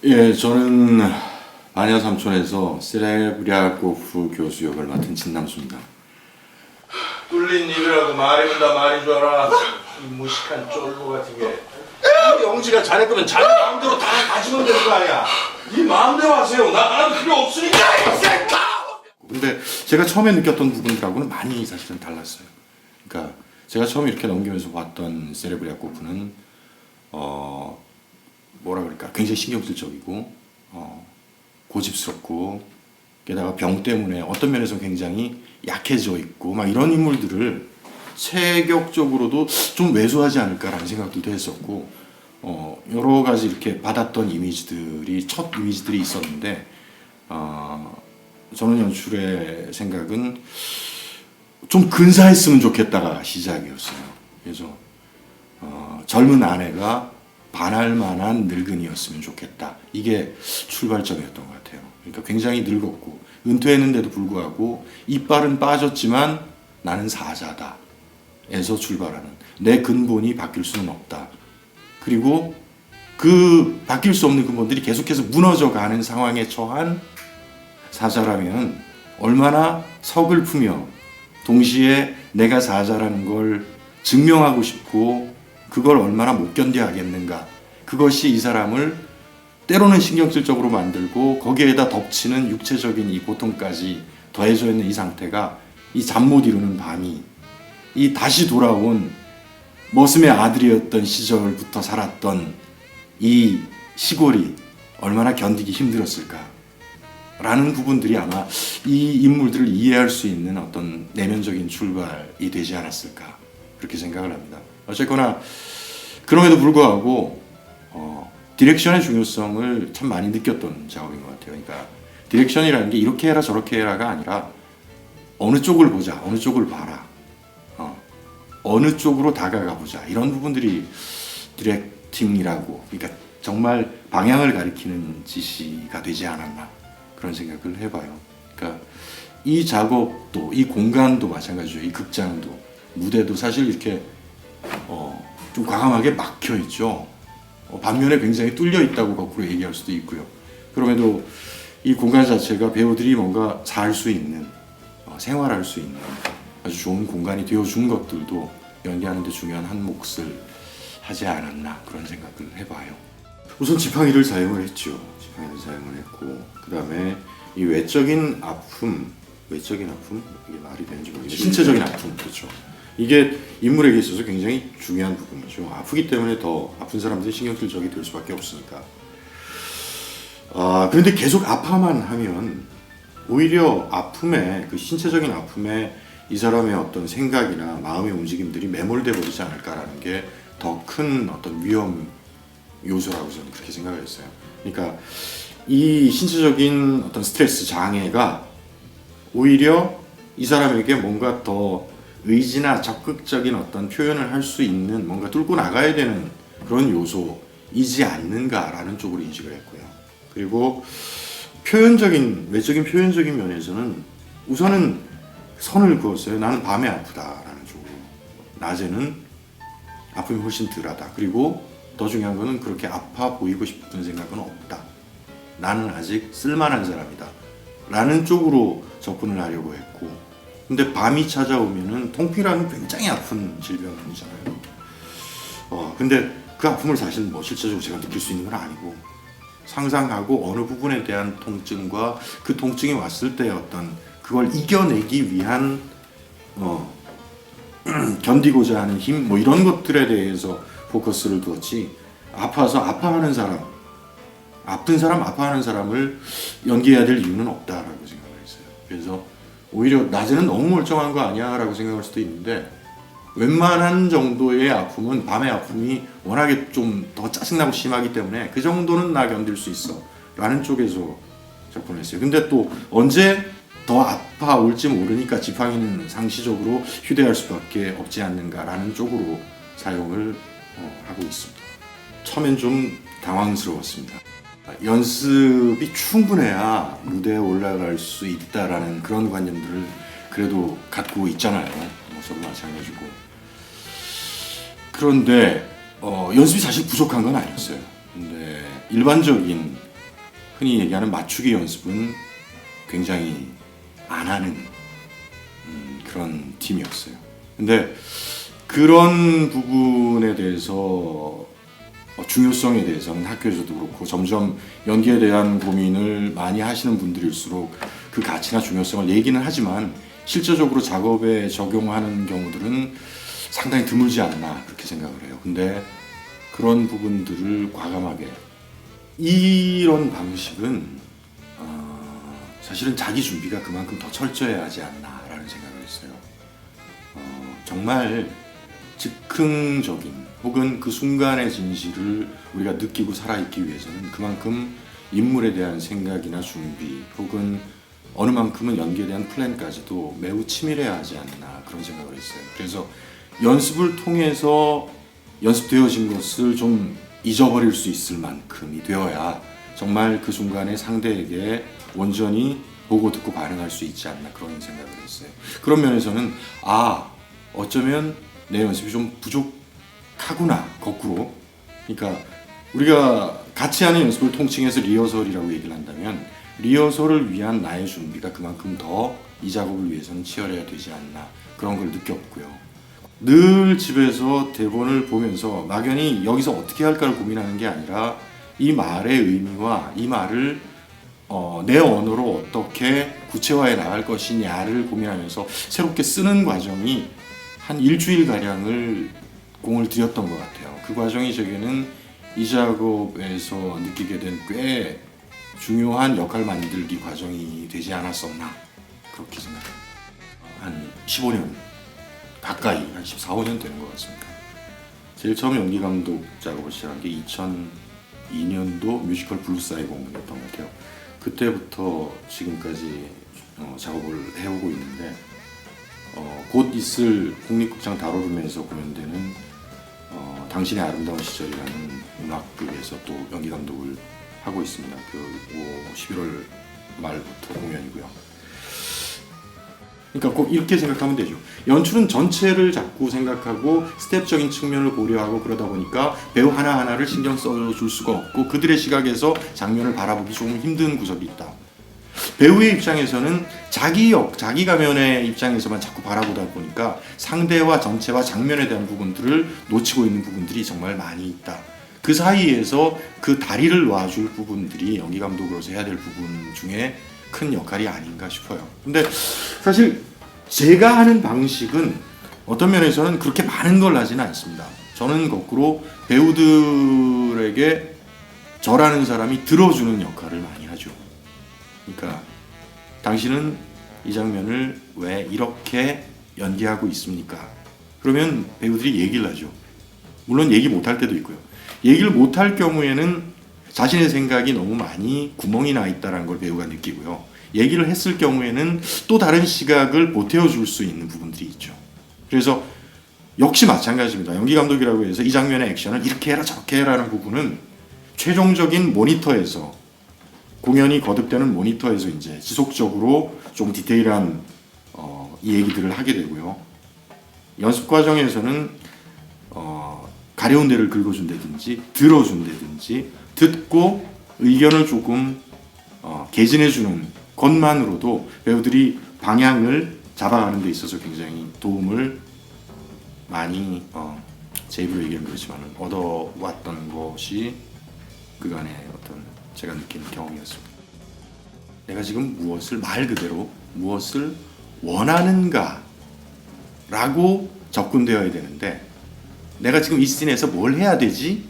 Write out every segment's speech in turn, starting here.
예, 저는 마녀삼촌에서 세레브리아코프 교수 역을 맡은 진남수입니다. 뚫린 입이라고 말해본다 말인 줄 알아. 이 무식한 쫄보 같은 게. 우리 영지가 자네 거면 자네 마음대로 다 가지면 되는 거 아니야. 네 마음대로 하세요. 나는 필요 없으니까 이 새끼야. 근데 제가 처음에 느꼈던 부분들하고는 많이 사실은 달랐어요. 그러니까 제가 처음에 이렇게 넘기면서 봤던 세레브리아코프는 뭐라 그럴까, 굉장히 신경질적이고 고집스럽고, 게다가 병 때문에 어떤 면에서 굉장히 약해져 있고 막 이런 인물들을 체격적으로도 좀 왜소하지 않을까라는 생각도 했었고, 여러 가지 이렇게 받았던 이미지들이 첫 이미지들이 있었는데, 저는 연출의 생각은 좀 근사했으면 좋겠다가 시작이었어요. 그래서 젊은 아내가 반할 만한 늙은이였으면 좋겠다. 이게 출발점이었던 것 같아요. 그러니까 굉장히 늙었고 은퇴했는데도 불구하고 이빨은 빠졌지만 나는 사자다 에서 출발하는, 내 근본이 바뀔 수는 없다. 그리고 그 바뀔 수 없는 근본들이 계속해서 무너져 가는 상황에 처한 사자라면 얼마나 서글프며 동시에 내가 사자라는 걸 증명하고 싶고 그걸 얼마나 못 견뎌 하겠는가. 그것이 이 사람을 때로는 신경질적으로 만들고 거기에다 덮치는 육체적인 이 고통까지 더해져 있는 이 상태가, 이 잠 못 이루는 밤이, 이 다시 돌아온 머슴의 아들이었던 시절부터 살았던 이 시골이 얼마나 견디기 힘들었을까 라는 부분들이 아마 이 인물들을 이해할 수 있는 어떤 내면적인 출발이 되지 않았을까, 그렇게 생각을 합니다. 어쨌거나 그럼에도 불구하고 디렉션의 중요성을 참 많이 느꼈던 작업인 것 같아요. 그러니까 디렉션이라는 게 이렇게 해라 저렇게 해라가 아니라 어느 쪽을 보자, 어느 쪽을 봐라, 어느 쪽으로 다가가 보자, 이런 부분들이 디렉팅이라고, 그러니까 정말 방향을 가리키는 지시가 되지 않았나, 그런 생각을 해봐요. 그러니까 이 작업도, 이 공간도 마찬가지죠. 이 극장도, 무대도 사실 이렇게 좀 과감하게 막혀 있죠. 반면에 굉장히 뚫려 있다고 거꾸로 얘기할 수도 있고요. 그럼에도 이 공간 자체가 배우들이 뭔가 살 수 있는, 생활할 수 있는 아주 좋은 공간이 되어준 것들도 연기하는 데 중요한 한 몫을 하지 않았나, 그런 생각을 해봐요. 우선 지팡이를 사용을 했죠. 지팡이를 사용을 했고, 그 다음에 이 외적인 아픔, 이게 말이 되는지 모르겠는데 신체적인 아픔, 그렇죠. 이게 인물에게 있어서 굉장히 중요한 부분이죠. 아프기 때문에 더 아픈 사람들이 신경질적이 될 수밖에 없으니까. 그런데 계속 아파만 하면 오히려 아픔에, 그 신체적인 아픔에 이 사람의 어떤 생각이나 마음의 움직임들이 매몰돼 버리지 않을까라는 게 더 큰 어떤 위험 요소라고 저는 그렇게 생각을 했어요. 그러니까 이 신체적인 어떤 스트레스 장애가 오히려 이 사람에게 뭔가 더 의지나 적극적인 어떤 표현을 할 수 있는, 뭔가 뚫고 나가야 되는 그런 요소이지 않는가라는 쪽으로 인식을 했고요. 그리고 외적인 표현적인 면에서는 우선은 선을 그었어요. 나는 밤에 아프다라는 쪽으로. 낮에는 아픔이 훨씬 덜하다. 그리고 더 중요한 거는 그렇게 아파 보이고 싶은 생각은 없다. 나는 아직 쓸만한 사람이다 라는 쪽으로 접근을 하려고 했고, 근데 밤이 찾아오면은 통피라는 굉장히 아픈 질병이잖아요. 근데 그 아픔을 사실 뭐 실제적으로 제가 느낄 수 있는 건 아니고, 상상하고 어느 부분에 대한 통증과 그 통증이 왔을 때 어떤 그걸 이겨내기 위한 견디고자 하는 힘, 뭐 이런 것들에 대해서 포커스를 두었지, 아파서 아파하는 사람, 아파하는 사람을 연기해야 될 이유는 없다라고 생각을 했어요. 그래서 오히려 낮에는 너무 멀쩡한 거 아니야 라고 생각할 수도 있는데, 웬만한 정도의 아픔은, 밤의 아픔이 워낙에 좀 더 짜증나고 심하기 때문에 그 정도는 나 견딜 수 있어 라는 쪽에서 접근했어요. 근데 또 언제 더 아파올지 모르니까 지팡이는 상시적으로 휴대할 수밖에 없지 않는가 라는 쪽으로 사용을 하고 있습니다. 처음엔 좀 당황스러웠습니다. 연습이 충분해야 무대에 올라갈 수 있다라는 그런 관념들을 그래도 갖고 있잖아요. 저도 마찬가지고. 그런데 연습이 사실 부족한 건 아니었어요. 근데 일반적인 흔히 얘기하는 맞추기 연습은 굉장히 안 하는 그런 팀이었어요. 근데 그런 부분에 대해서 중요성에 대해서는 학교에서도 그렇고 점점 연기에 대한 고민을 많이 하시는 분들일수록 그 가치나 중요성을 얘기는 하지만 실제적으로 작업에 적용하는 경우들은 상당히 드물지 않나 그렇게 생각을 해요. 근데 그런 부분들을 과감하게 이런 방식은 사실은 자기 준비가 그만큼 더 철저해야 하지 않나라는 생각을 했어요. 정말 즉흥적인 혹은 그 순간의 진실을 우리가 느끼고 살아있기 위해서는 그만큼 인물에 대한 생각이나 준비 혹은 어느 만큼은 연기에 대한 플랜까지도 매우 치밀해야 하지 않나 그런 생각을 했어요. 그래서 연습을 통해서 연습되어진 것을 좀 잊어버릴 수 있을 만큼이 되어야 정말 그 순간에 상대에게 온전히 보고 듣고 반응할 수 있지 않나 그런 생각을 했어요. 그런 면에서는 어쩌면 내 연습이 좀 부족하구나 거꾸로. 그러니까 우리가 같이 하는 연습을 통칭해서 리허설이라고 얘기를 한다면 리허설을 위한 나의 준비가 그만큼 더 이 작업을 위해서는 치열해야 되지 않나 그런 걸 느꼈고요. 늘 집에서 대본을 보면서 막연히 여기서 어떻게 할까를 고민하는 게 아니라 이 말의 의미와 이 말을 내 언어로 어떻게 구체화해 나갈 것이냐를 고민하면서 새롭게 쓰는 과정이 한 일주일가량을 공을 들였던 것 같아요. 그 과정이 제게는 이 작업에서 느끼게 된 꽤 중요한 역할 만들기 과정이 되지 않았었나 그렇게 생각합니다. 한 15년 가까이 한 14, 15년 되는 것 같습니다. 제일 처음 연기 감독 작업을 시작한 게 2002년도 뮤지컬 블루스아이 공연이었던 것 같아요. 그때부터 지금까지 작업을 해오고 있는데 곧 있을 국립극장 다로름에서 공연되는 당신의 아름다운 시절이라는 음악극에서 또 연기 감독을 하고 있습니다. 그 11월 말부터 공연이고요. 그러니까 꼭 이렇게 생각하면 되죠. 연출은 전체를 자꾸 생각하고 스텝적인 측면을 고려하고 그러다 보니까 배우 하나하나를 신경 써줄 수가 없고 그들의 시각에서 장면을 바라보기 조금 힘든 구석이 있다. 배우의 입장에서는 자기 가면의 입장에서만 자꾸 바라보다 보니까 상대와 전체와 장면에 대한 부분들을 놓치고 있는 부분들이 정말 많이 있다. 그 사이에서 그 다리를 놔줄 부분들이 연기 감독으로서 해야 될 부분 중에 큰 역할이 아닌가 싶어요. 근데 사실 제가 하는 방식은 어떤 면에서는 그렇게 많은 걸 하지는 않습니다. 저는 거꾸로 배우들에게 저라는 사람이 들어주는 역할을 많이 하죠. 그러니까 당신은 이 장면을 왜 이렇게 연기하고 있습니까? 그러면 배우들이 얘기를 하죠. 물론 얘기 못할 때도 있고요. 얘기를 못할 경우에는 자신의 생각이 너무 많이 구멍이 나 있다는 걸 배우가 느끼고요. 얘기를 했을 경우에는 또 다른 시각을 보태어줄 수 있는 부분들이 있죠. 그래서 역시 마찬가지입니다. 연기 감독이라고 해서 이 장면의 액션을 이렇게 해라 저렇게 해라는 부분은 최종적인 모니터에서 공연이 거듭되는 모니터에서 이제 지속적으로 좀 디테일한 이 얘기들을 하게 되고요. 연습 과정에서는 가려운 데를 긁어준다든지 들어준다든지 듣고 의견을 조금 개진해주는 것만으로도 배우들이 방향을 잡아가는 데 있어서 굉장히 도움을 많이 제 입으로 얘기하면 그렇지만 얻어왔던 것이 그간의 어떤 제가 느낀 경험이었습니다. 내가 지금 무엇을 말 그대로 무엇을 원하는가 라고 접근되어야 되는데 내가 지금 이 씬에서 뭘 해야 되지?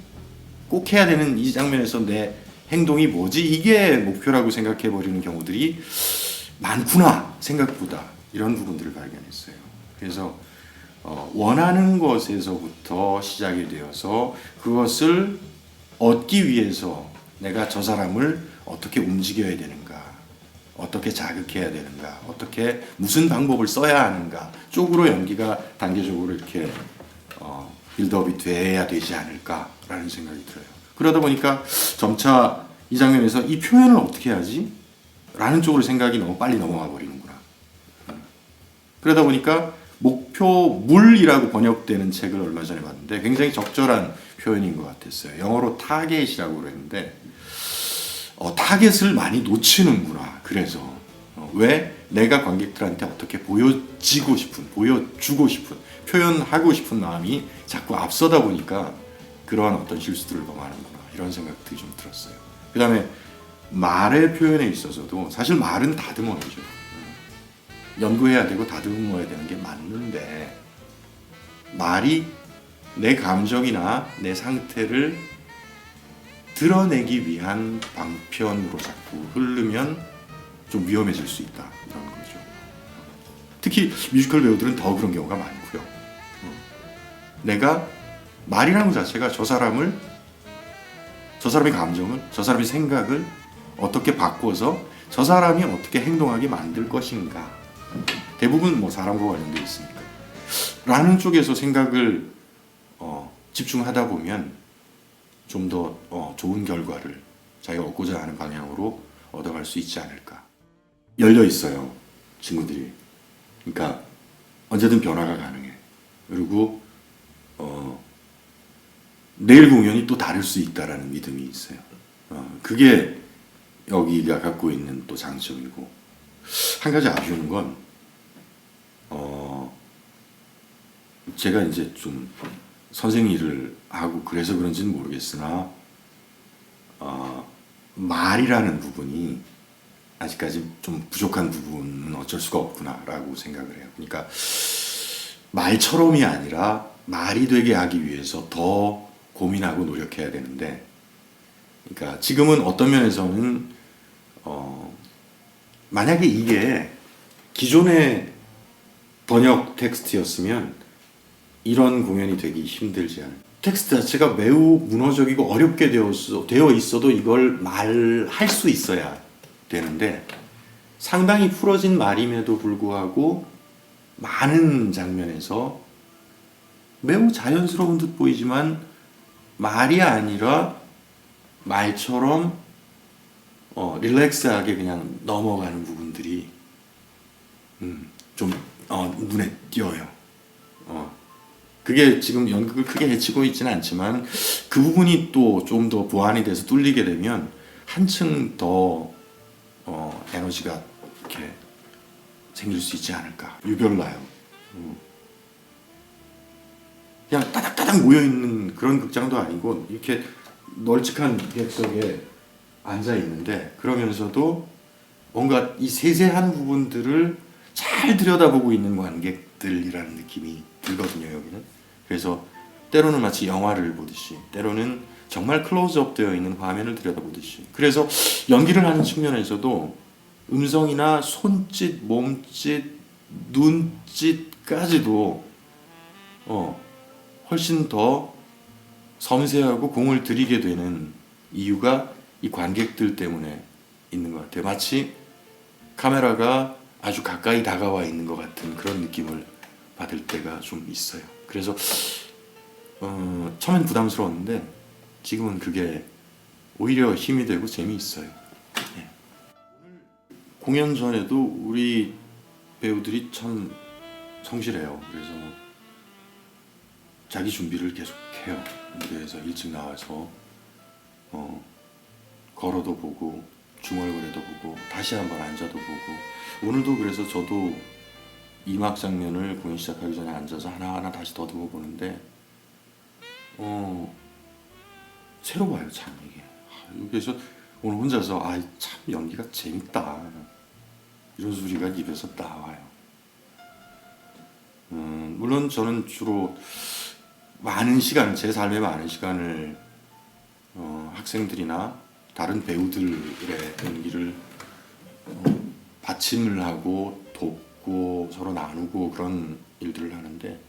꼭 해야 되는 이 장면에서 내 행동이 뭐지? 이게 목표라고 생각해버리는 경우들이 많구나 생각보다 이런 부분들을 발견했어요. 그래서 원하는 것에서부터 시작이 되어서 그것을 얻기 위해서 내가 저 사람을 어떻게 움직여야 되는가, 어떻게 자극해야 되는가, 어떻게 무슨 방법을 써야 하는가 쪽으로 연기가 단계적으로 이렇게 빌드업이 돼야 되지 않을까라는 생각이 들어요. 그러다 보니까 점차 이 장면에서 이 표현을 어떻게 하지? 라는 쪽으로 생각이 너무 빨리 넘어가 버리는구나. 그러다 보니까 목표물이라고 번역되는 책을 얼마 전에 봤는데 굉장히 적절한 표현인 것 같았어요. 영어로 타겟이라고 그랬는데 타겟을 많이 놓치는구나. 그래서 왜 내가 관객들한테 어떻게 보여주고 싶은, 표현하고 싶은 마음이 자꾸 앞서다 보니까 그러한 어떤 실수들을 범하는구나, 이런 생각들이 좀 들었어요. 그 다음에 말의 표현에 있어서도 사실 말은 다듬어야죠. 연구해야 되고 다듬어야 되는 게 맞는데, 말이 내 감정이나 내 상태를 드러내기 위한 방편으로 자꾸 흐르면 좀 위험해질 수 있다, 이런 거죠. 특히 뮤지컬 배우들은 더 그런 경우가 많고요. 내가 말이라는 것 자체가 저 사람의 감정을, 저 사람의 생각을 어떻게 바꿔서 저 사람이 어떻게 행동하게 만들 것인가, 대부분 뭐 사람과 관련되어 있으니까 라는 쪽에서 생각을 집중하다 보면 좀 더 좋은 결과를 자기가 얻고자 하는 방향으로 얻어갈 수 있지 않을까. 열려 있어요, 친구들이. 그러니까 언제든 변화가 가능해. 그리고 내일 공연이 또 다를 수 있다라는 믿음이 있어요. 그게 여기가 갖고 있는 또 장점이고, 한 가지 아쉬운 건 제가 이제 좀 선생 일을 하고 그래서 그런지는 모르겠으나 말이라는 부분이 아직까지 좀 부족한 부분은 어쩔 수가 없구나라고 생각을 해요. 그러니까 말처럼이 아니라 말이 되게 하기 위해서 더 고민하고 노력해야 되는데, 그러니까 지금은 어떤 면에서는 만약에 이게 기존의 번역 텍스트였으면 이런 공연이 되기 힘들지 않아요. 텍스트 자체가 매우 문어적이고 어렵게 되어 있어도 이걸 말할 수 있어야 되는데, 상당히 풀어진 말임에도 불구하고 많은 장면에서 매우 자연스러운 듯 보이지만 말이 아니라 말처럼 릴렉스하게 그냥 넘어가는 부분들이 좀 눈에 띄어요. 그게 지금 연극을 크게 해치고 있지는 않지만 그 부분이 또 좀 더 보완이 돼서 뚫리게 되면 한층 더 에너지가 이렇게 생길 수 있지 않을까. 유별나요. 그냥 따닥따닥 모여있는 그런 극장도 아니고 이렇게 널찍한 객석에 앉아 있는데, 그러면서도 뭔가 이 세세한 부분들을 잘 들여다보고 있는 관객들이라는 느낌이 들거든요, 여기는. 그래서 때로는 마치 영화를 보듯이, 때로는 정말 클로즈업 되어 있는 화면을 들여다보듯이. 그래서 연기를 하는 측면에서도 음성이나 손짓, 몸짓, 눈짓까지도 훨씬 더 섬세하고 공을 들이게 되는 이유가 이 관객들 때문에 있는 것 같아요. 마치 카메라가 아주 가까이 다가와 있는 것 같은 그런 느낌을 받을 때가 좀 있어요. 그래서 처음엔 부담스러웠는데 지금은 그게 오히려 힘이 되고 재미있어요. 네. 공연 전에도 우리 배우들이 참 성실해요. 그래서 자기 준비를 계속 해요. 무대에서 일찍 나와서 걸어도 보고 중얼거려도 보고 다시 한번 앉아도 보고, 오늘도 그래서 저도 2막 장면을 공연 시작하기 전에 앉아서 하나하나 다시 더듬어 보는데 새로워요, 참 이게. 그래서 오늘 혼자서 참 연기가 재밌다, 이런 소리가 입에서 나와요. 물론 저는 주로 많은 시간, 제 삶의 많은 시간을 학생들이나 다른 배우들의 연기를 받침을 하고 돕고 서로 나누고 그런 일들을 하는데,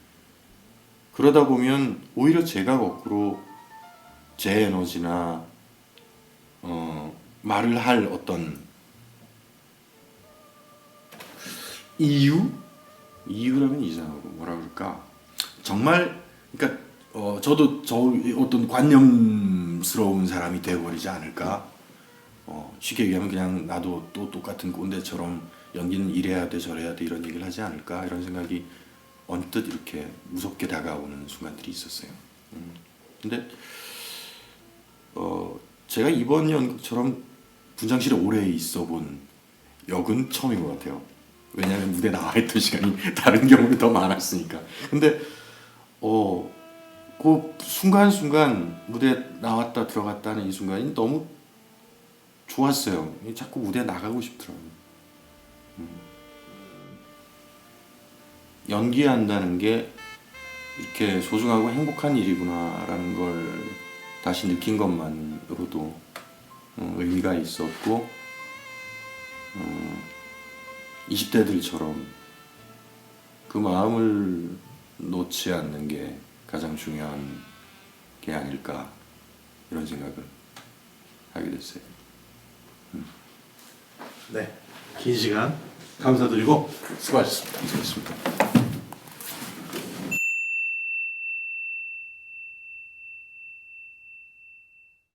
그러다 보면 오히려 제가 거꾸로 제 에너지나 말을 할 어떤 이유라면 이상하고 뭐라 그럴까, 정말 그러니까 저도 어떤 관념스러운 사람이 되어버리지 않을까. 쉽게 얘기하면 그냥 나도 또 똑같은 꼰대처럼 연기는 이래야 돼 저래야 돼 이런 얘기를 하지 않을까, 이런 생각이 언뜻 이렇게 무섭게 다가오는 순간들이 있었어요. 근데 제가 이번 연극처럼 분장실에 오래 있어 본 역은 처음인 것 같아요. 왜냐하면 무대 나와 있던 시간이 다른 경우는 더 많았으니까. 근데 그 순간순간 무대 나왔다 들어갔다 하는 이 순간이 너무 좋았어요. 자꾸 무대 나가고 싶더라고요. 연기한다는 게 이렇게 소중하고 행복한 일이구나라는 걸 다시 느낀 것만으로도 의미가 있었고 20대들처럼 그 마음을 놓지 않는 게 가장 중요한 게 아닐까 이런 생각을 하게 됐어요. 네, 긴 시간 감사드리고 수고하셨습니다. 수고하셨습니다.